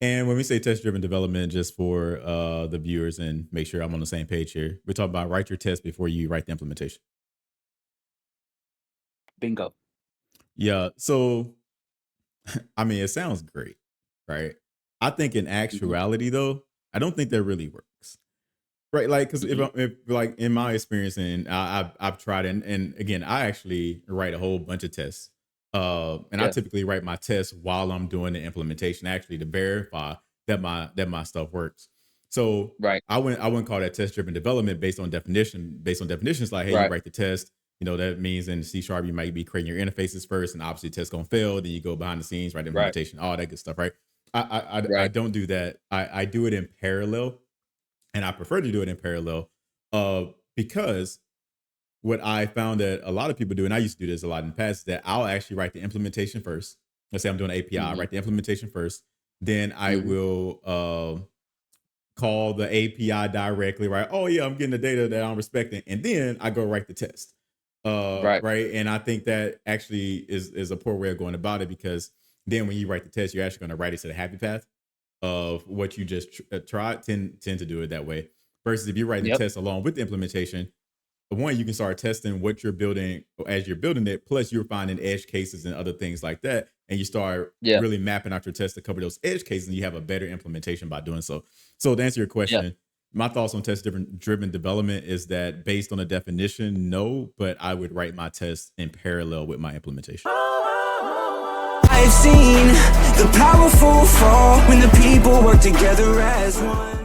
And when we say test-driven development, just for the viewers and make sure I'm on the same page here, we're talking about write your test before you write the implementation. Bingo. Yeah. So, I mean, it sounds great, right? I think in Mhm, actuality, though, I don't think that really works. Right, like because mhm. if like in my experience, and I've tried, and again, I actually write a whole bunch of tests, and I Yeah, typically write my tests while I'm doing the implementation, actually to verify that my stuff works. So right, I wouldn't call that test driven development based on definition. Based on definitions, like hey, you right, write the test. You know that means in C sharp you might be creating your interfaces first, and obviously the test gonna fail. Then you go behind the scenes, write the right, implementation, all that good stuff, right? I right. don't do that. I do it in parallel, and I prefer to do it in parallel, because what I found that a lot of people do, and I used to do this a lot in the past, is that I'll actually write the implementation first. Let's say I'm doing an API, Mhm, write the implementation first. Then I mhm. will call the API directly, right? Oh yeah, I'm getting the data that I'm respecting, and then I go write the test, Right, right? And I think that actually is a poor way of going about it, because then when you write the test, you're actually going to write it to the happy path of what you just tried. Tend to do it that way. Versus if you're writing the yep, test along with the implementation, one, you can start testing what you're building as you're building it. Plus, you're finding edge cases and other things like that, and you start yeah, really mapping out your test to cover those edge cases, and you have a better implementation by doing so. So, to answer your yeah. question, my thoughts on driven development is that based on the definition, no, but I would write my test in parallel with my implementation. I've seen the powerful fall when the people work together as one.